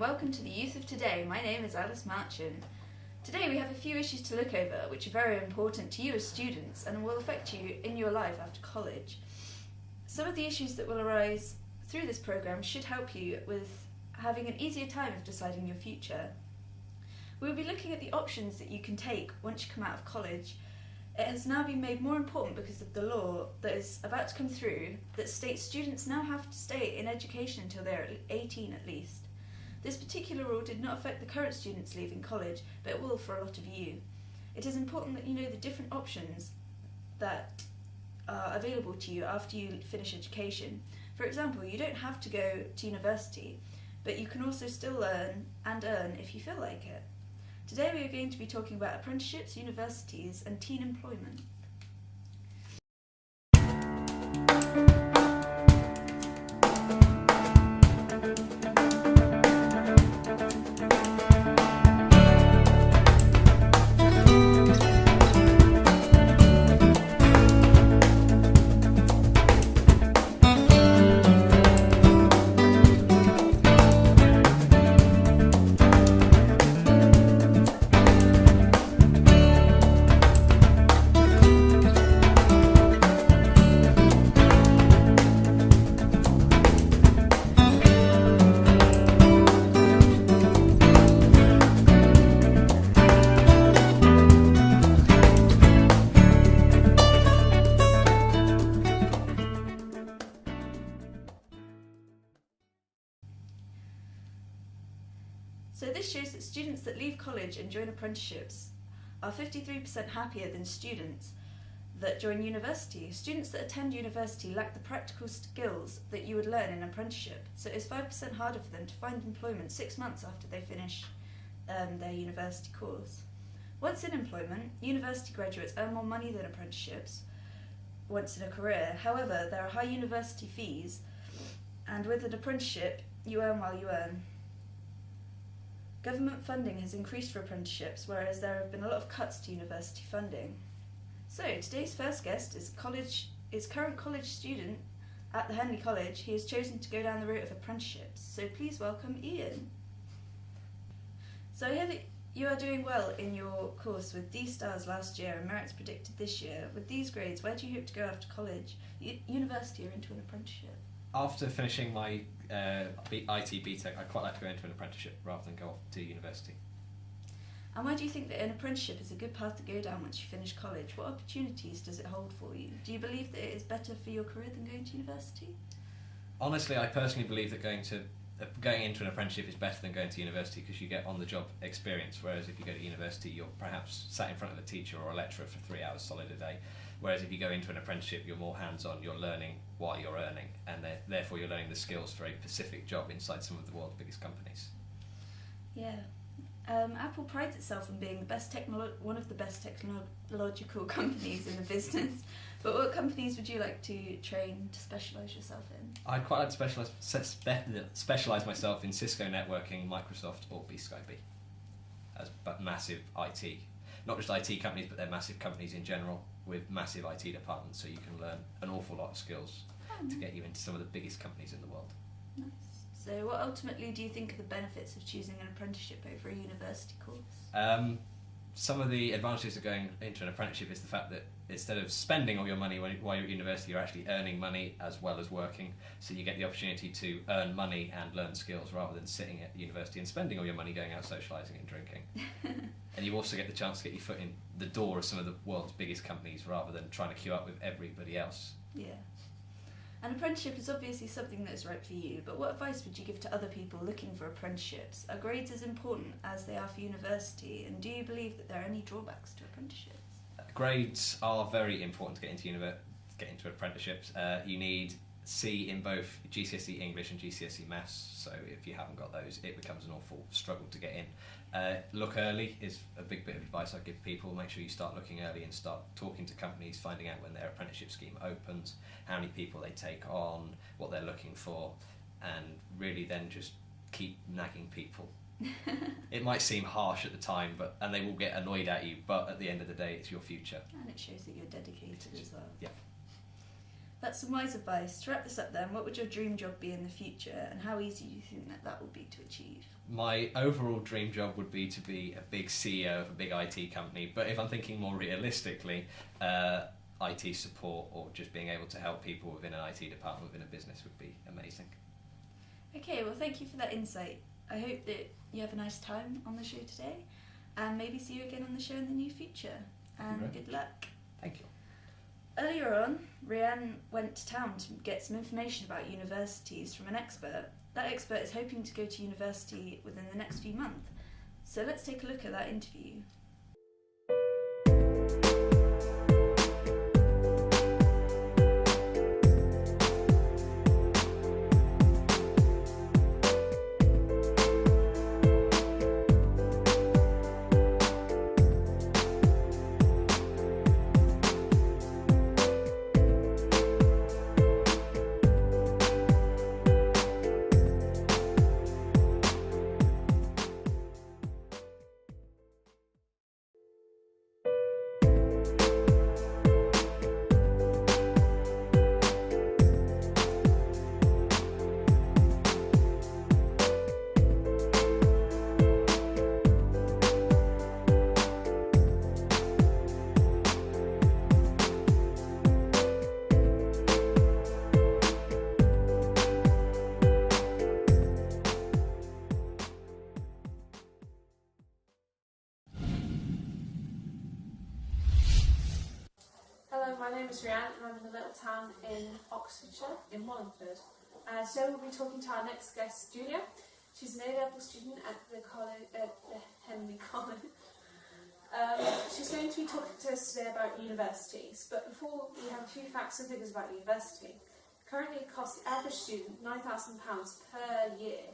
welcome to the Youth of Today. My name is Alice Marchant. Today we have a few issues to look over which are very important to you as students and will affect you in your life after college. Some of the issues that will arise through this programme should help you with having an easier time of deciding your future. We will be looking at the options that you can take once you come out of college. It has now been made more important because of the law that is about to come through that states students now have to stay in education until they are 18 at least. This particular rule did not affect the current students leaving college, but it will for a lot of you. It is important that you know the different options that are available to you after you finish education. For example, you don't have to go to university, but you can also still learn and earn if you feel like it. Today we are going to be talking about apprenticeships, universities and teen employment. So this shows that students that leave college and join apprenticeships are 53% happier than students that join university. Students that attend university lack the practical skills that you would learn in an apprenticeship, so it's 5% harder for them to find employment 6 months after they finish their university course. Once in employment, university graduates earn more money than apprenticeships once in a career. However, there are high university fees, and with an apprenticeship, you earn while you earn. Government funding has increased for apprenticeships, whereas there have been a lot of cuts to university funding. So today's first guest is current college student at the Henley College. He has chosen to go down the route of apprenticeships. So please welcome Ian. So I hear that you are doing well in your course with D stars last year and merits predicted this year. With these grades, where do you hope to go after college, university or into an apprenticeship? After finishing my IT BTEC, I'd quite like to go into an apprenticeship rather than go off to university. And why do you think that an apprenticeship is a good path to go down once you finish college? What opportunities does it hold for you? Do you believe that it is better for your career than going to university? Honestly, I personally believe that going into an apprenticeship is better than going to university because you get on-the-job experience, whereas if you go to university, you're perhaps sat in front of a teacher or a lecturer for 3 hours solid a day. Whereas if you go into an apprenticeship, you're more hands-on, you're learning while you're earning, and therefore you're learning the skills for a specific job inside some of the world's biggest companies. Yeah. Apple prides itself on being one of the best technological companies in the business. But what companies would you like to train to specialise yourself in? I'd quite like to specialise myself in Cisco networking, Microsoft or BSkyB as massive IT. Not just IT companies, but they're massive companies in general with massive IT departments, so you can learn an awful lot of skills to get you into some of the biggest companies in the world. Nice. So what ultimately do you think are the benefits of choosing an apprenticeship over a university course? Some of the advantages of going into an apprenticeship is the fact that instead of spending all your money while you're at university, you're actually earning money as well as working, so you get the opportunity to earn money and learn skills rather than sitting at university and spending all your money going out socialising and drinking. And you also get the chance to get your foot in the door of some of the world's biggest companies rather than trying to queue up with everybody else. Yeah. An apprenticeship is obviously something that is right for you, but what advice would you give to other people looking for apprenticeships? Are grades as important as they are for university, and do you believe that there are any drawbacks to apprenticeships? Grades are very important to get into apprenticeships. You need C in both GCSE English and GCSE Maths, so if you haven't got those, it becomes an awful struggle to get in. Look early is a big bit of advice I give people. Make sure you start looking early and start talking to companies, finding out when their apprenticeship scheme opens, how many people they take on, what they're looking for, and really then just keep nagging people. It might seem harsh at the time, and they will get annoyed at you, but at the end of the day, it's your future. And it shows that you're dedicated as well. Yeah. That's some wise advice. To wrap this up then, what would your dream job be in the future, and how easy do you think that would be to achieve? My overall dream job would be to be a big CEO of a big IT company, but if I'm thinking more realistically, IT support or just being able to help people within an IT department within a business would be amazing. Okay, well thank you for that insight. I hope that you have a nice time on the show today, and maybe see you again on the show in the near future. And Right. good luck. Thank you. Earlier on, Rhiannon went to town to get some information about universities from an expert. That expert is hoping to go to university within the next few months. So let's take a look at that interview. Hello, my name is Rhiannon and I'm in a little town in Oxfordshire, in Wallingford. So we'll be talking to our next guest, Julia. She's an A-level student at the Henley College. She's going to be talking to us today about universities, but before we have a few facts and figures about university. Currently it costs the average student £9,000 per year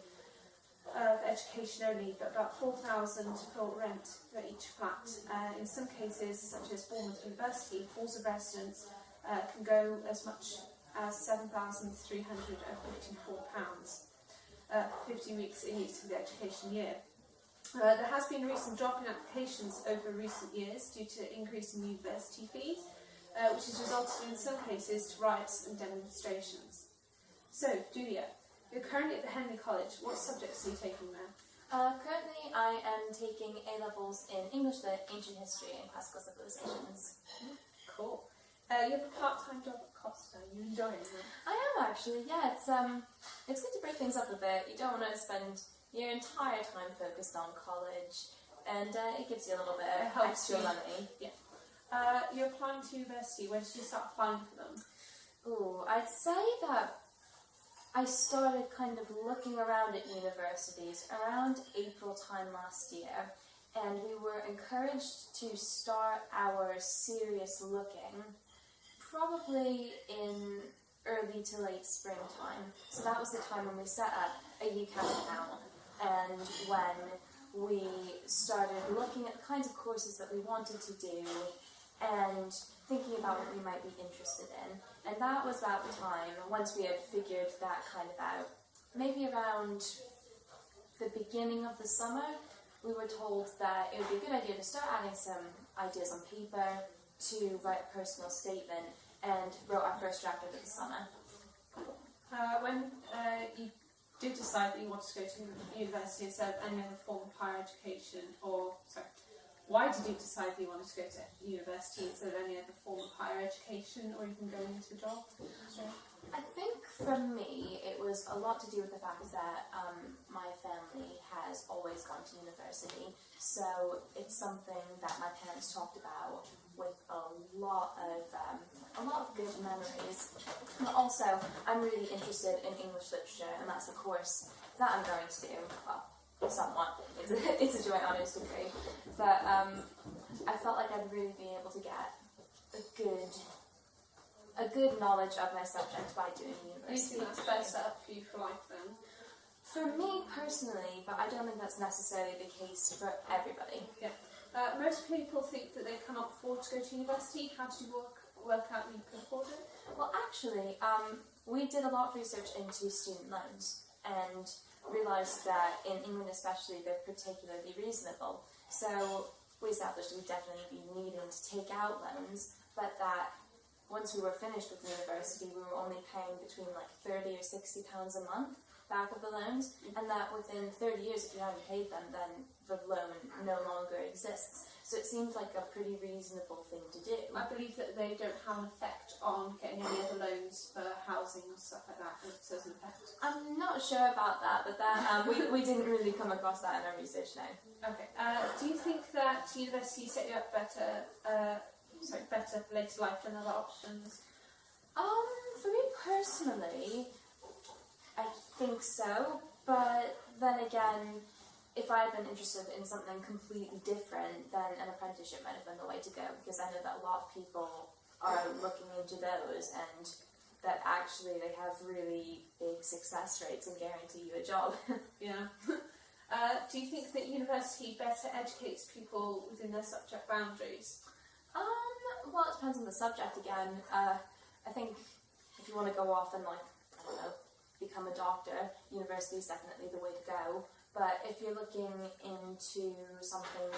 of education only, but about £4,000 for rent for each flat. In some cases, such as Bournemouth University, halls of residence can go as much as £7,354, 50 weeks in each of the education year. There has been a recent drop in applications over recent years due to increase in university fees, which has resulted in some cases to riots and demonstrations. So, Julia, you're currently at the Henley College. What subjects are you taking there? Currently I am taking A-levels in English Lit, Ancient History and Classical Civilizations. Cool. You have a part-time job at Costa. Are you enjoying it? I am actually, yeah. It's good to break things up a bit. You don't want to spend your entire time focused on college, and it gives you a little bit It of helps extra you. money. You're applying to university. When did you start applying for them? Ooh, I'd say that I started kind of looking around at universities around April time last year, and we were encouraged to start our serious looking probably in early to late springtime. So that was the time when we set up a UCAS account and when we started looking at the kinds of courses that we wanted to do and thinking about what we might be interested in. And that was about the time, once we had figured that kind of out, maybe around the beginning of the summer, we were told that it would be a good idea to start adding some ideas on paper, to write a personal statement, and wrote our first draft over the summer. When you did decide that you wanted to go to university instead of any other form of higher education, why did you decide that you wanted to go to university instead of any other form of higher education or even going into a job? I think for me it was a lot to do with the fact that my family has always gone to university, so it's something that my parents talked about with a lot of good memories. But also, I'm really interested in English literature, and that's the course that I'm going to do. Well, somewhat. It's a joint honours degree, but I felt like I'd really be able to get a good knowledge of my subject by doing Do you university. think that's better set up for you for life then? For me personally, but I don't think that's necessarily the case for everybody. Most people think that they cannot afford to go to university. How did you work out that you could afford it? Well, actually, we did a lot of research into student loans and realised that in England especially they're particularly reasonable. So we established we'd definitely be needing to take out loans, but that once we were finished with university, we were only paying between like £30 or £60 a month back of the loans, and that within 30 years, if you haven't paid them, then the loan no longer exists. So it seemed like a pretty reasonable thing to do. I believe that they don't have an effect on getting any other loans for housing or stuff like that. So it's an effect. I'm not sure about that, but that we didn't really come across that in our research now. Okay. Do you think that university set you up better for later life than other options? For me personally, I think so, but then again, if I had been interested in something completely different, then an apprenticeship might have been the way to go, because I know that a lot of people are looking into those, and that actually they have really big success rates and guarantee you a job. Yeah. Do you think that university better educates people within their subject boundaries? Well, it depends on the subject again. I think if you want to go off and, like, I don't know, become a doctor, university is definitely the way to go. But if you're looking into something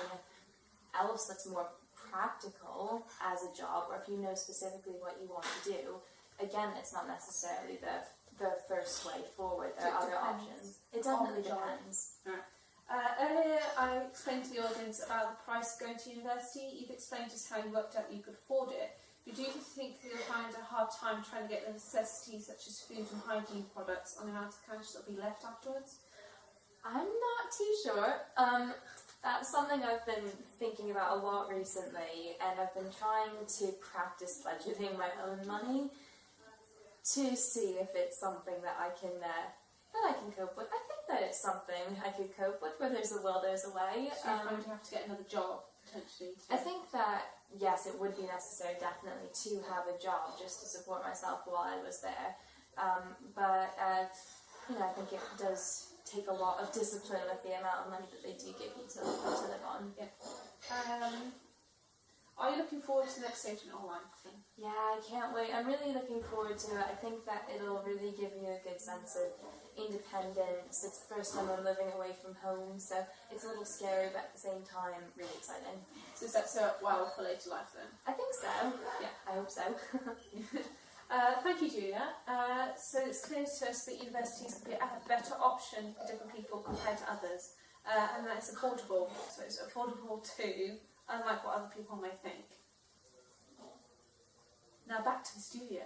else that's more practical as a job, or if you know specifically what you want to do, again, it's not necessarily the first way forward. There are other options. It definitely depends. Earlier, I explained to the audience about the price of going to university. You've explained just how you worked out you could afford it. But do you think that you'll find a hard time trying to get the necessities such as food and hygiene products on the amount of cash that will be left afterwards? I'm not too sure. That's something I've been thinking about a lot recently, and I've been trying to practice budgeting my own money to see if it's something that I can cope with. I think that it's something I could cope with. Where there's a will, there's a way. So you're going to have to get another job potentially. I think that yes, it would be necessary definitely to have a job just to support myself while I was there. But I think it does take a lot of discipline with the amount of money that they do give you to live on. Yeah. Are you looking forward to the next stage in online thing? Yeah, I can't wait. I'm really looking forward to it. I think that it'll really give you a good sense of independence. It's the first time I'm living away from home, so it's a little scary, but at the same time, really exciting. So is that set up well for later life then? I think so. Yeah. I hope so. Thank you, Julia. So it's clear to us that universities can be a better option for different people compared to others, and that it's affordable. So it's affordable too, unlike what other people may think. Now back to the studio.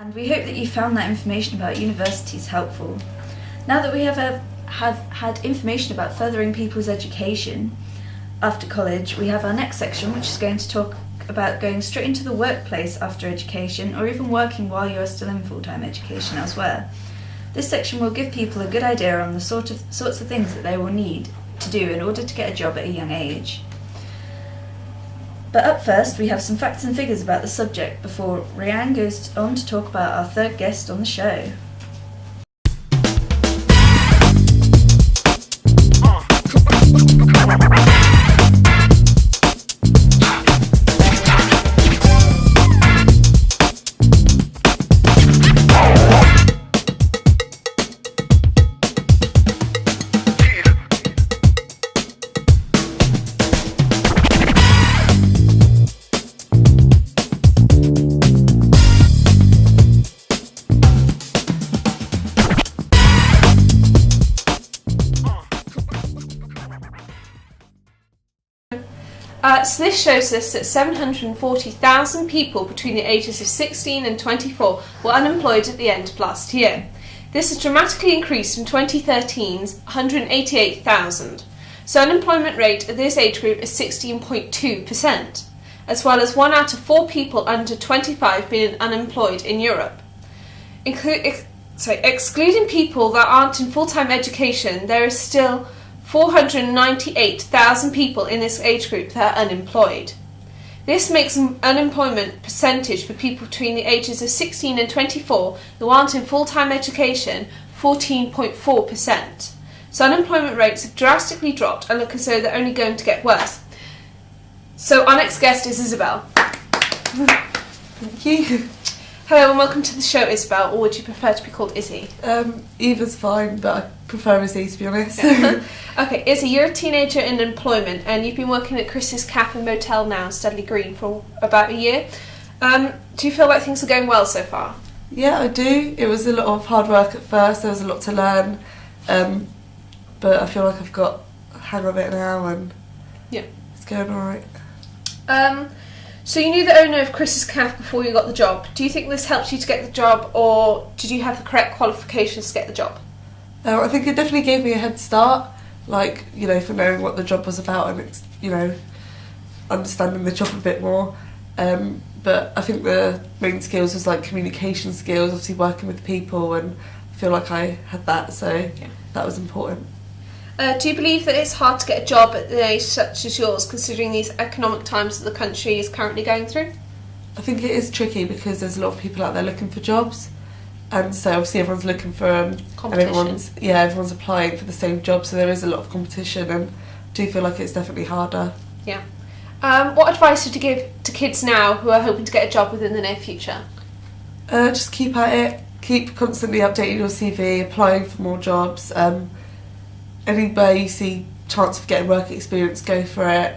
And we hope that you found that information about universities helpful. Now that we have had information about furthering people's education after college, we have our next section, which is going to talk about going straight into the workplace after education, or even working while you are still in full-time education elsewhere. This section will give people a good idea on the sorts of things that they will need to do in order to get a job at a young age. But up first, we have some facts and figures about the subject before Rhiannon goes on to talk about our third guest on the show. So this shows us that 740,000 people between the ages of 16 and 24 were unemployed at the end of last year. This has dramatically increased from 2013's 188,000. So unemployment rate at this age group is 16.2%, as well as 1 out of 4 people under 25 being unemployed in Europe. So, excluding people that aren't in full-time education, there is still 498,000 people in this age group that are unemployed. This makes unemployment percentage for people between the ages of 16 and 24 who aren't in full-time education 14.4%. So unemployment rates have drastically dropped and look as though they're only going to get worse. So our next guest is Isabel. Thank you. Hello and welcome to the show, Isabel, or would you prefer to be called Izzy? Either's fine, but I prefer Izzy, to be honest. Okay, Izzy, you're a teenager in employment and you've been working at Chris's Cafe Motel now, Studley Green, for about a year. Do you feel like things are going well so far? Yeah, I do. It was a lot of hard work at first. There was a lot to learn, but I feel like I've got a hang of it now, and yeah, it's going all right. So you knew the owner of Chris's Cafe before you got the job. Do you think this helped you to get the job, or did you have the correct qualifications to get the job? I think it definitely gave me a head start, like, you know, for knowing what the job was about and, you know, understanding the job a bit more. But I think the main skills was like communication skills, obviously working with people, and I feel like I had that, so that was important. Do you believe that it's hard to get a job at an age such as yours, considering these economic times that the country is currently going through? I think it is tricky because there's a lot of people out there looking for jobs, and so obviously everyone's looking for and everyone's applying for the same job, so there is a lot of competition, and I do feel like it's definitely harder. Yeah. What advice would you give to kids now who are hoping to get a job within the near future? Just keep at it, keep constantly updating your CV, applying for more jobs. Anywhere you see chance of getting work experience, go for it,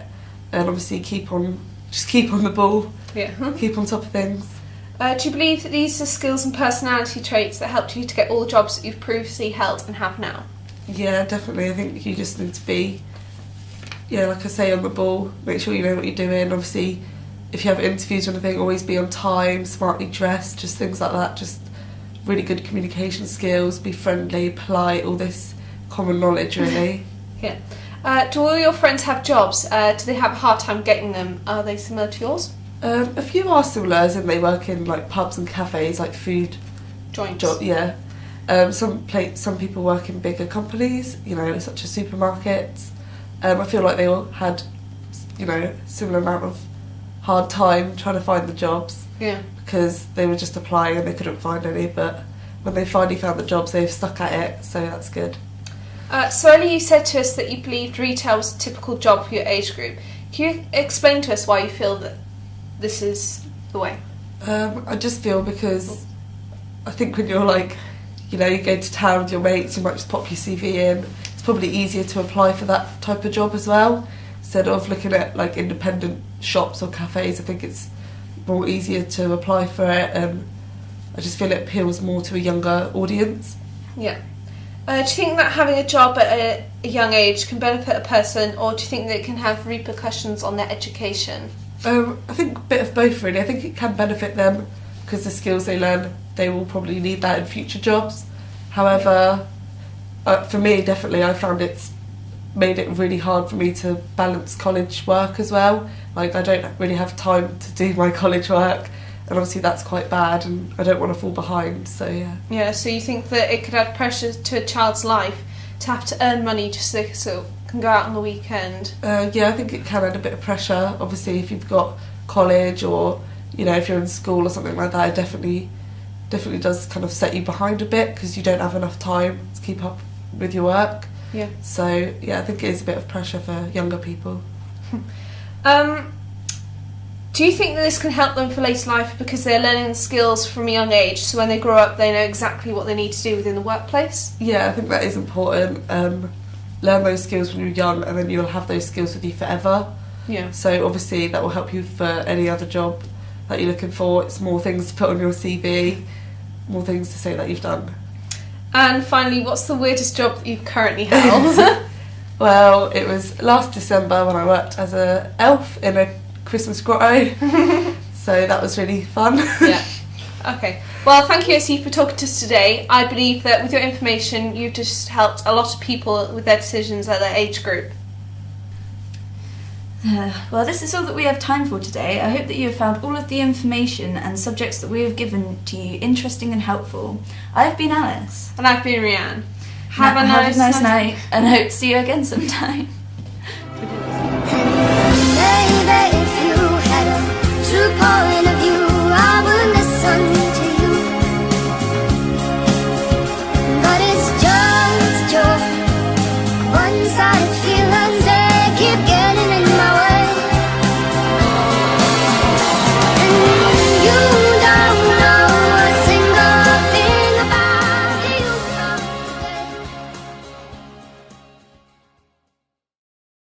and obviously keep on the ball. Yeah. Keep on top of things. Do you believe that these are skills and personality traits that helped you to get all the jobs that you've previously held and have now? Yeah, definitely. I think you just need to be, like I say, on the ball. Make sure you know what you're doing. Obviously, if you have interviews or anything, always be on time, smartly dressed, just things like that. Just really good communication skills, be friendly, polite, all this common knowledge, really. Yeah. Do all your friends have jobs? Do they have a hard time getting them? Are they similar to yours? A few are similar, as in they work in like pubs and cafes, like food joints. Job, yeah. Some people work in bigger companies, you know, such as supermarkets. I feel like they all had, you know, similar amount of hard time trying to find the jobs. Yeah. Because they were just applying and they couldn't find any, but when they finally found the jobs, they've stuck at it, so that's good. So earlier you said to us that you believed retail was a typical job for your age group. Can you explain to us why you feel that this is the way? I just feel because I think when you're like, you know, you go to town with your mates, you might just pop your CV in. It's probably easier to apply for that type of job as well. Instead of looking at like independent shops or cafes, I think it's more easier to apply for it, and I just feel it appeals more to a younger audience. Yeah. Do you think that having a job at a young age can benefit a person, or do you think that it can have repercussions on their education? I think a bit of both, really. I think it can benefit them because the skills they learn, they will probably need that in future jobs. However, for me, definitely, I found it's made it really hard for me to balance college work as well. Like, I don't really have time to do my college work, and obviously that's quite bad, and I don't want to fall behind, so yeah. Yeah, so you think that it could add pressure to a child's life to have to earn money just so they can go out on the weekend? Yeah, I think it can add a bit of pressure. Obviously, if you've got college, or, you know, if you're in school or something like that, it definitely does kind of set you behind a bit because you don't have enough time to keep up with your work. Yeah. So, yeah, I think it is a bit of pressure for younger people. Do you think that this can help them for later life because they're learning the skills from a young age, so when they grow up they know exactly what they need to do within the workplace? Yeah, I think that is important. Learn those skills when you're young, and then you'll have those skills with you forever. Yeah. So obviously that will help you for any other job that you're looking for. It's more things to put on your CV, more things to say that you've done. And finally, what's the weirdest job that you've currently held? Well, it was last December when I worked as an elf in a Christmas grotto. So that was really fun. Yeah. Okay. Well, thank you, Izzy, for talking to us today. I believe that with your information, you've just helped a lot of people with their decisions at their age group. Well, this is all that we have time for today. I hope that you have found all of the information and subjects that we have given to you interesting and helpful. I've been Alice. And I've been Rianne. Have a nice night, and hope to see you again sometime.